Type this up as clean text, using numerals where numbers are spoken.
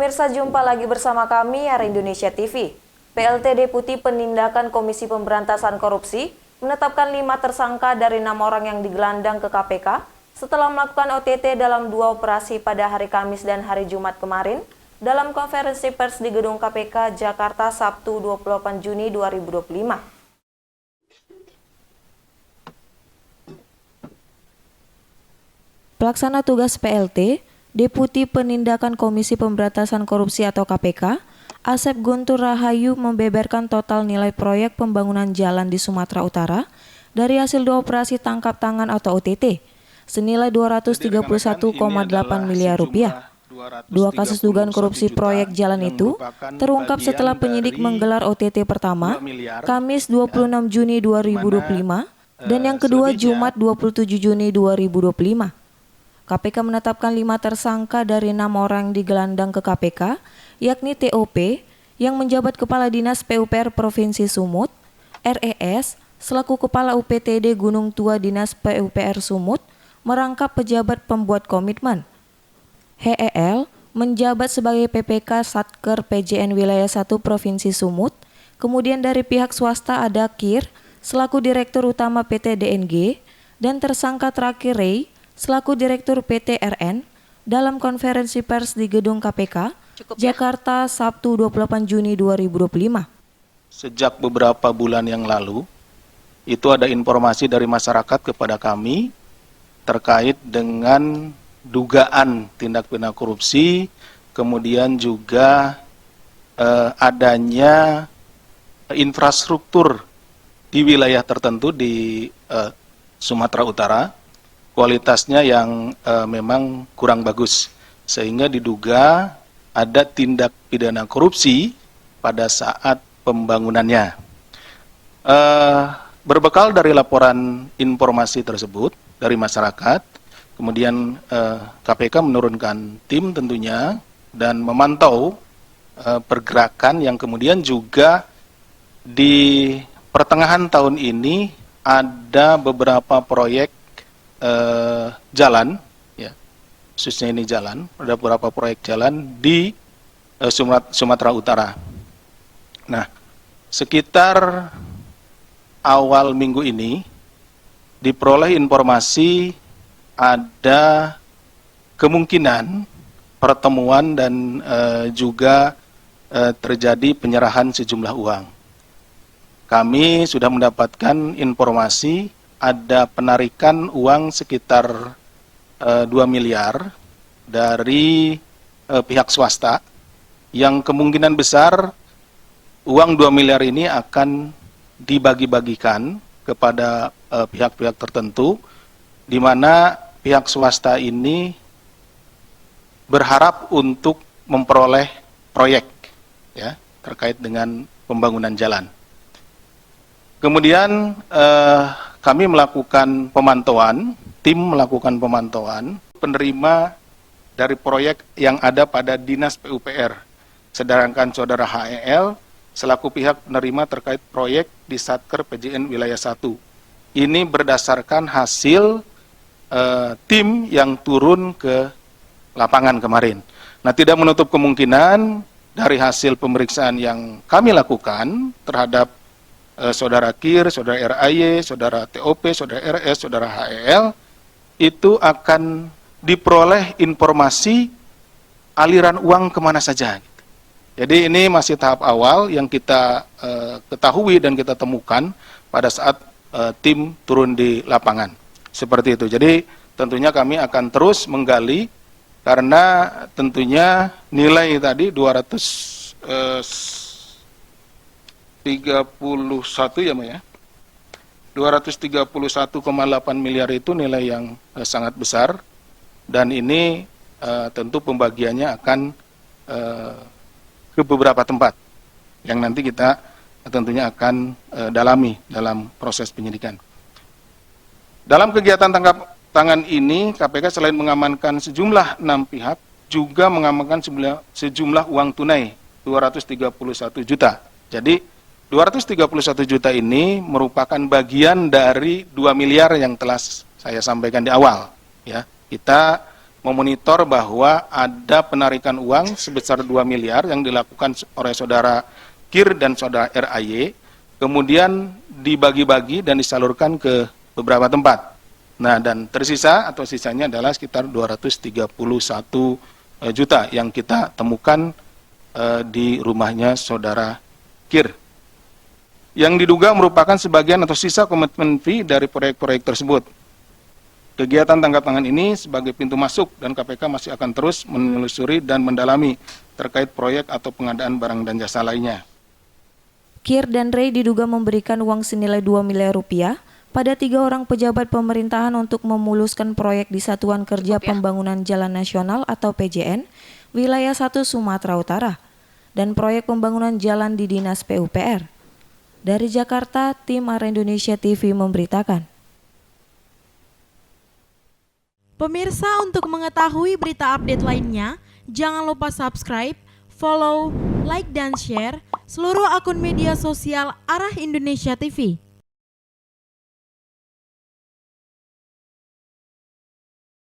Pemirsa, jumpa lagi bersama kami Hari Indonesia TV. PLT Deputi Penindakan Komisi Pemberantasan Korupsi menetapkan 5 tersangka dari 6 orang yang digelandang ke KPK setelah melakukan OTT dalam 2 operasi pada hari Kamis dan hari Jumat kemarin dalam konferensi pers di Gedung KPK Jakarta Sabtu 28 Juni 2025. Pelaksana tugas PLT, Deputi Penindakan Komisi Pemberantasan Korupsi atau KPK, Asep Guntur Rahayu membeberkan total nilai proyek pembangunan jalan di Sumatera Utara dari hasil 2 operasi tangkap tangan atau OTT senilai 231,8 miliar rupiah. 2 kasus dugaan korupsi proyek jalan itu terungkap setelah penyidik menggelar OTT pertama Kamis 26 Juni 2025 dan yang kedua Jumat 27 Juni 2025. KPK menetapkan 5 tersangka dari 6 orang yang digelandang ke KPK, yakni TOP yang menjabat Kepala Dinas PUPR Provinsi Sumut, RES selaku Kepala UPTD Gunung Tua Dinas PUPR Sumut merangkap pejabat pembuat komitmen, HEL menjabat sebagai PPK Satker PJN Wilayah 1 Provinsi Sumut, kemudian dari pihak swasta ada KIR selaku Direktur Utama PT DNG, dan tersangka terakhir Ray selaku Direktur PT RN dalam konferensi pers di Gedung KPK, Jakarta, Sabtu 28 Juni 2025. Sejak beberapa bulan yang lalu, itu ada informasi dari masyarakat kepada kami terkait dengan dugaan tindak pidana korupsi, kemudian juga adanya infrastruktur di wilayah tertentu di Sumatera Utara, kualitasnya yang memang kurang bagus, sehingga diduga ada tindak pidana korupsi pada saat pembangunannya. Berbekal dari laporan informasi tersebut dari masyarakat, kemudian KPK menurunkan tim tentunya dan memantau pergerakan yang kemudian juga di pertengahan tahun ini ada beberapa proyek jalan, ya, khususnya ini jalan, ada beberapa proyek jalan di Sumatera Utara. Nah, sekitar awal minggu ini diperoleh informasi ada kemungkinan pertemuan dan juga terjadi penyerahan sejumlah uang. Kami sudah mendapatkan informasi ada penarikan uang sekitar 2 miliar dari pihak swasta yang kemungkinan besar uang 2 miliar ini akan dibagi-bagikan kepada pihak-pihak tertentu, di mana pihak swasta ini berharap untuk memperoleh proyek, ya, terkait dengan pembangunan jalan. Kemudian kami melakukan pemantauan, tim melakukan pemantauan penerima dari proyek yang ada pada Dinas PUPR, sedangkan saudara HEL selaku pihak penerima terkait proyek di Satker PJN Wilayah 1. Ini berdasarkan hasil tim yang turun ke lapangan kemarin. Nah, tidak menutup kemungkinan dari hasil pemeriksaan yang kami lakukan terhadap saudara KIR, saudara RAY, saudara TOP, saudara RS, saudara HEL, itu akan diperoleh informasi aliran uang kemana saja. Jadi ini masih tahap awal yang kita ketahui dan kita temukan pada saat tim turun di lapangan. Seperti itu. Jadi tentunya kami akan terus menggali, karena tentunya nilai tadi 231 ya, Mbak ya. 231,8 miliar itu nilai yang sangat besar, dan ini tentu pembagiannya akan ke beberapa tempat yang nanti kita tentunya akan dalami dalam proses penyidikan. Dalam kegiatan tangkap tangan ini, KPK selain mengamankan sejumlah 6 pihak, juga mengamankan sejumlah uang tunai 231 juta. Jadi 231 juta ini merupakan bagian dari 2 miliar yang telah saya sampaikan di awal. Ya, kita memonitor bahwa ada penarikan uang sebesar 2 miliar yang dilakukan oleh saudara Kir dan saudara RAY, kemudian dibagi-bagi dan disalurkan ke beberapa tempat. Nah, dan tersisa atau sisanya adalah sekitar 231 juta yang kita temukan di rumahnya saudara Kir, yang diduga merupakan sebagian atau sisa komitmen fee dari proyek-proyek tersebut. Kegiatan tangkap tangan ini sebagai pintu masuk dan KPK masih akan terus menelusuri dan mendalami terkait proyek atau pengadaan barang dan jasa lainnya. Kir dan Ray diduga memberikan uang senilai 2 miliar rupiah pada 3 orang pejabat pemerintahan untuk memuluskan proyek di Satuan Kerja Pembangunan Jalan Nasional atau PJN, Wilayah 1 Sumatera Utara, dan proyek pembangunan jalan di Dinas PUPR. Dari Jakarta, tim Ara Indonesia TV memberitakan. Pemirsa, untuk mengetahui berita update lainnya, jangan lupa subscribe, follow, like, dan share seluruh akun media sosial Arah Indonesia TV.